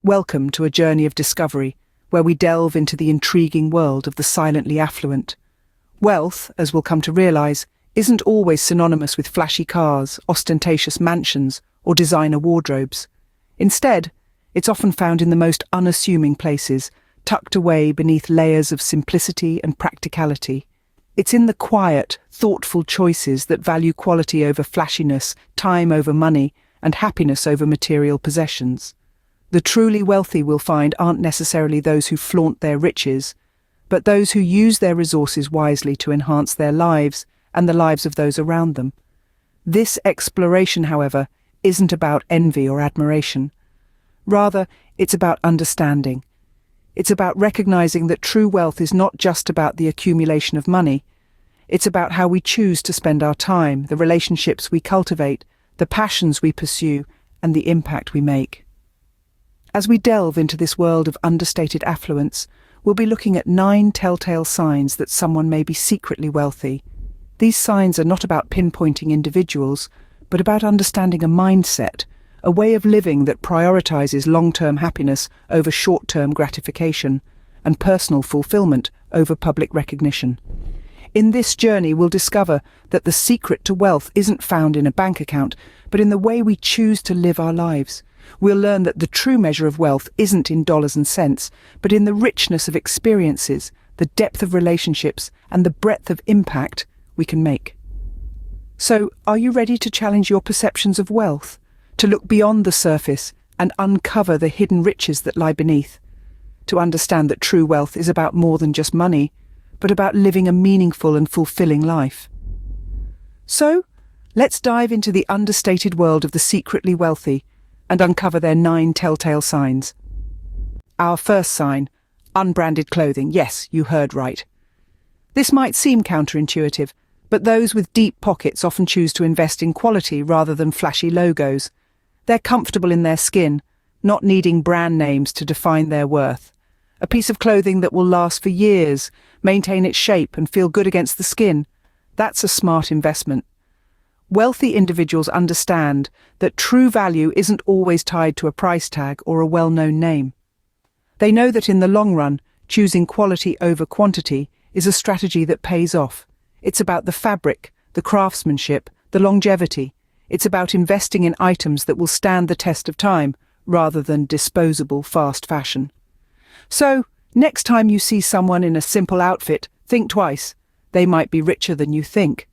Welcome to a journey of discovery, where we delve into the intriguing world of the silently affluent. Wealth, as we'll come to realize, isn't always synonymous with flashy cars, ostentatious mansions, or designer wardrobes. Instead, it's often found in the most unassuming places, tucked away beneath layers of simplicity and practicality. It's in the quiet, thoughtful choices that value quality over flashiness, time over money, and happiness over material possessions. The truly wealthy, we'll find, aren't necessarily those who flaunt their riches, but those who use their resources wisely to enhance their lives and the lives of those around them. This exploration, however, isn't about envy or admiration. Rather, it's about understanding. It's about recognizing that true wealth is not just about the accumulation of money. It's about how we choose to spend our time, the relationships we cultivate, the passions we pursue, and the impact we make. As we delve into this world of understated affluence, we'll be looking at 9 telltale signs that someone may be secretly wealthy. These signs are not about pinpointing individuals, but about understanding a mindset, a way of living that prioritizes long-term happiness over short-term gratification, and personal fulfillment over public recognition. In this journey, we'll discover that the secret to wealth isn't found in a bank account, but in the way we choose to live our lives. We'll learn that the true measure of wealth isn't in dollars and cents, but in the richness of experiences, the depth of relationships, and the breadth of impact we can make. So, are you ready to challenge your perceptions of wealth, to look beyond the surface and uncover the hidden riches that lie beneath, to understand that true wealth is about more than just money, but about living a meaningful and fulfilling life? So, let's dive into the understated world of the secretly wealthy and uncover their 9 telltale signs. Our first sign: unbranded clothing. Yes, you heard right. This might seem counterintuitive, but those with deep pockets often choose to invest in quality rather than flashy logos. They're comfortable in their skin, not needing brand names to define their worth. A piece of clothing that will last for years, maintain its shape, and feel good against the skin. That's a smart investment. Wealthy individuals understand that true value isn't always tied to a price tag or a well-known name. They know that in the long run, choosing quality over quantity is a strategy that pays off. It's about the fabric, the craftsmanship, the longevity. It's about investing in items that will stand the test of time, rather than disposable fast fashion. So, next time you see someone in a simple outfit, think twice. They might be richer than you think.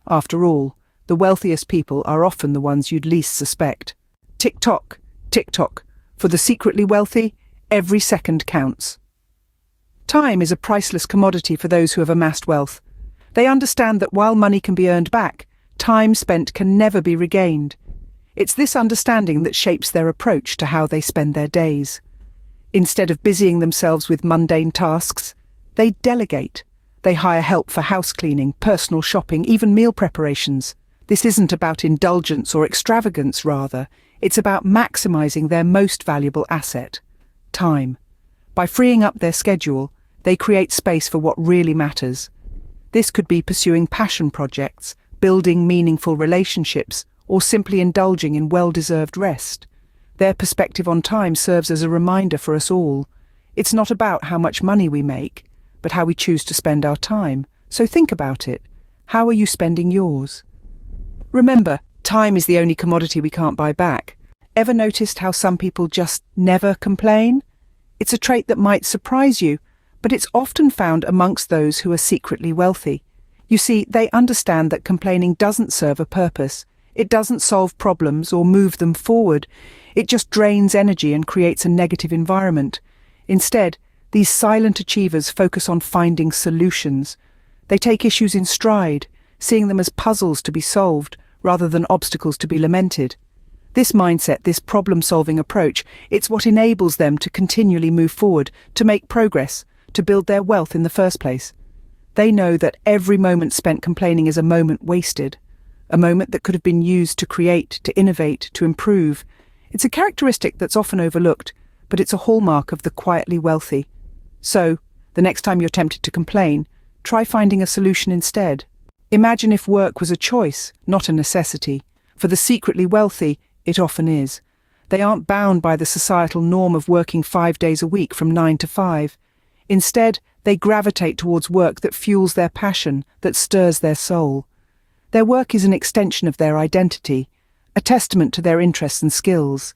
After all, the wealthiest people are often the ones you'd least suspect. Tick-tock, tick-tock. For the secretly wealthy, every second counts. Time is a priceless commodity for those who have amassed wealth. They understand that while money can be earned back, time spent can never be regained. It's this understanding that shapes their approach to how they spend their days. Instead of busying themselves with mundane tasks, they delegate. They hire help for house cleaning, personal shopping, even meal preparations. This isn't about indulgence or extravagance, rather. It's about maximizing their most valuable asset: time. By freeing up their schedule, they create space for what really matters. This could be pursuing passion projects, building meaningful relationships, or simply indulging in well-deserved rest. Their perspective on time serves as a reminder for us all. It's not about how much money we make, but how we choose to spend our time. So think about it. How are you spending yours? Remember, time is the only commodity we can't buy back. Ever noticed how some people just never complain? It's a trait that might surprise you, but it's often found amongst those who are secretly wealthy. You see, they understand that complaining doesn't serve a purpose. It doesn't solve problems or move them forward. It just drains energy and creates a negative environment. Instead, these silent achievers focus on finding solutions. They take issues in stride, seeing them as puzzles to be solved rather than obstacles to be lamented. This mindset, this problem-solving approach, it's what enables them to continually move forward, to make progress, to build their wealth in the first place. They know that every moment spent complaining is a moment wasted, a moment that could have been used to create, to innovate, to improve. It's a characteristic that's often overlooked, but it's a hallmark of the quietly wealthy. So, the next time you're tempted to complain, try finding a solution instead. Imagine if work was a choice, not a necessity. For the secretly wealthy, it often is. They aren't bound by the societal norm of working 5 days a week from 9 to 5. Instead, they gravitate towards work that fuels their passion, that stirs their soul. Their work is an extension of their identity, a testament to their interests and skills.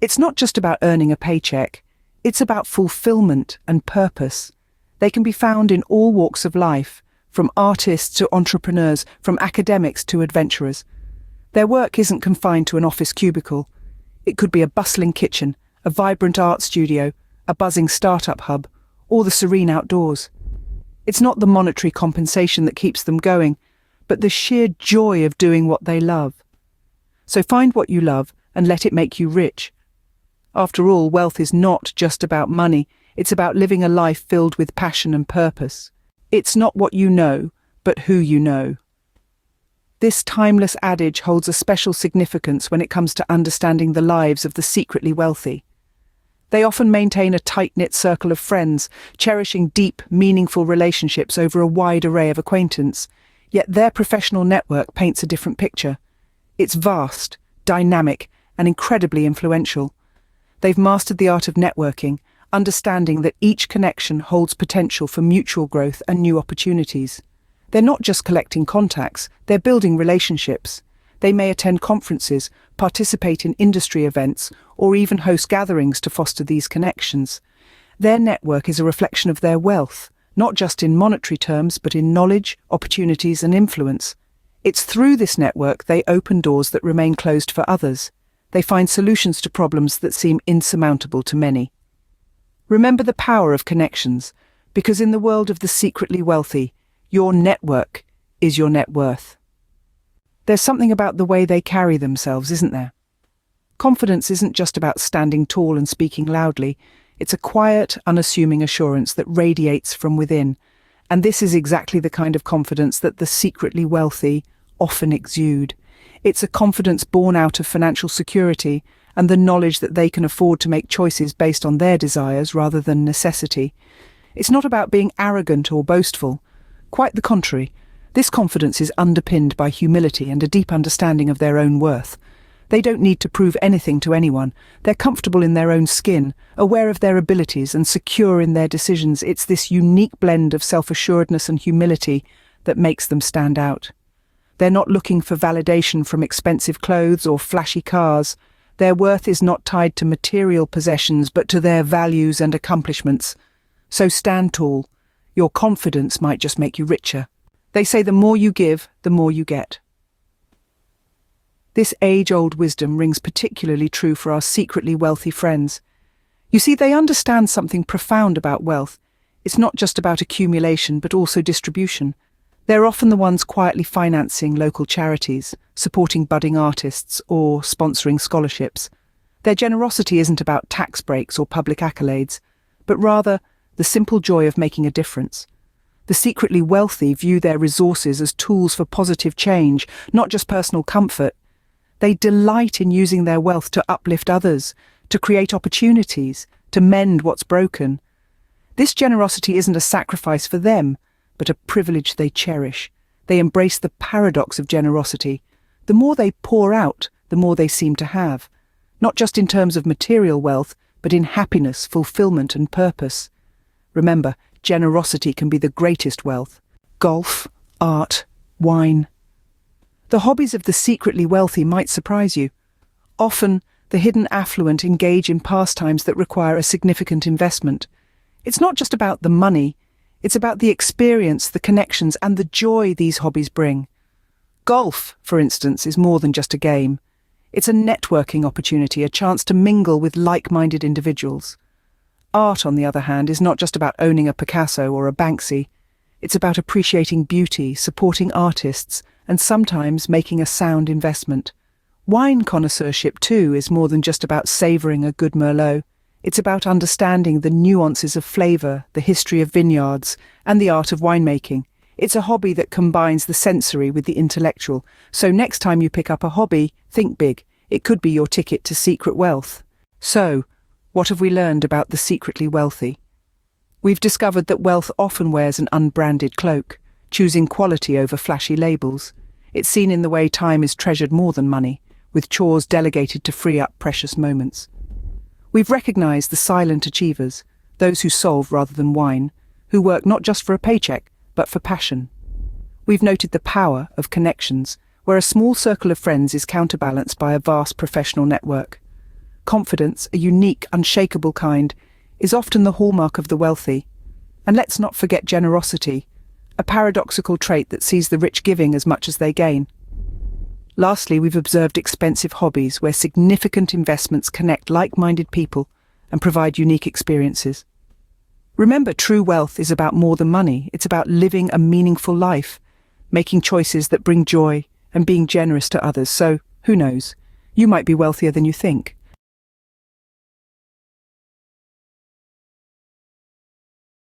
It's not just about earning a paycheck, it's about fulfillment and purpose. They can be found in all walks of life, from artists to entrepreneurs, from academics to adventurers. Their work isn't confined to an office cubicle. It could be a bustling kitchen, a vibrant art studio, a buzzing startup hub, or the serene outdoors. It's not the monetary compensation that keeps them going, but the sheer joy of doing what they love. So find what you love and let it make you rich. After all, wealth is not just about money, it's about living a life filled with passion and purpose. It's not what you know, but who you know. This timeless adage holds a special significance when it comes to understanding the lives of the secretly wealthy. They often maintain a tight-knit circle of friends, cherishing deep, meaningful relationships over a wide array of acquaintance, yet their professional network paints a different picture. It's vast, dynamic, and incredibly influential. They've mastered the art of networking, understanding that each connection holds potential for mutual growth and new opportunities. They're not just collecting contacts, they're building relationships. They may attend conferences, participate in industry events, or even host gatherings to foster these connections. Their network is a reflection of their wealth, not just in monetary terms, but in knowledge, opportunities, and influence. It's through this network they open doors that remain closed for others. They find solutions to problems that seem insurmountable to many. Remember the power of connections, because in the world of the secretly wealthy, your network is your net worth. There's something about the way they carry themselves, isn't there? Confidence isn't just about standing tall and speaking loudly. It's a quiet, unassuming assurance that radiates from within. And this is exactly the kind of confidence that the secretly wealthy often exude. It's a confidence born out of financial security and the knowledge that they can afford to make choices based on their desires rather than necessity. It's not about being arrogant or boastful. Quite the contrary. This confidence is underpinned by humility and a deep understanding of their own worth. They don't need to prove anything to anyone. They're comfortable in their own skin, aware of their abilities and secure in their decisions. It's this unique blend of self-assuredness and humility that makes them stand out. They're not looking for validation from expensive clothes or flashy cars. Their worth is not tied to material possessions, but to their values and accomplishments. So stand tall. Your confidence might just make you richer. They say the more you give, the more you get. This age-old wisdom rings particularly true for our secretly wealthy friends. You see, they understand something profound about wealth. It's not just about accumulation, but also distribution. They're often the ones quietly financing local charities, supporting budding artists, or sponsoring scholarships. Their generosity isn't about tax breaks or public accolades, but rather the simple joy of making a difference. The secretly wealthy view their resources as tools for positive change, not just personal comfort. They delight in using their wealth to uplift others, to create opportunities, to mend what's broken. This generosity isn't a sacrifice for them, but a privilege they cherish. They embrace the paradox of generosity. The more they pour out, the more they seem to have. Not just in terms of material wealth, but in happiness, fulfillment, and purpose. Remember, generosity can be the greatest wealth. Golf, art, wine. The hobbies of the secretly wealthy might surprise you. Often, the hidden affluent engage in pastimes that require a significant investment. It's not just about the money, it's about the experience, the connections, and the joy these hobbies bring. Golf, for instance, is more than just a game. It's a networking opportunity, a chance to mingle with like-minded individuals. Art, on the other hand, is not just about owning a Picasso or a Banksy. It's about appreciating beauty, supporting artists, and sometimes making a sound investment. Wine connoisseurship, too, is more than just about savouring a good Merlot. It's about understanding the nuances of flavour, the history of vineyards, and the art of winemaking. It's a hobby that combines the sensory with the intellectual. So next time you pick up a hobby, think big. It could be your ticket to secret wealth. So, what have we learned about the secretly wealthy? We've discovered that wealth often wears an unbranded cloak, choosing quality over flashy labels. It's seen in the way time is treasured more than money, with chores delegated to free up precious moments. We've recognized the silent achievers, those who solve rather than whine, who work not just for a paycheck, but for passion. We've noted the power of connections, where a small circle of friends is counterbalanced by a vast professional network. Confidence, a unique, unshakable kind, is often the hallmark of the wealthy. And let's not forget generosity, a paradoxical trait that sees the rich giving as much as they gain. Lastly, we've observed expensive hobbies where significant investments connect like-minded people and provide unique experiences. Remember, true wealth is about more than money. It's about living a meaningful life, making choices that bring joy, and being generous to others. So, who knows? You might be wealthier than you think.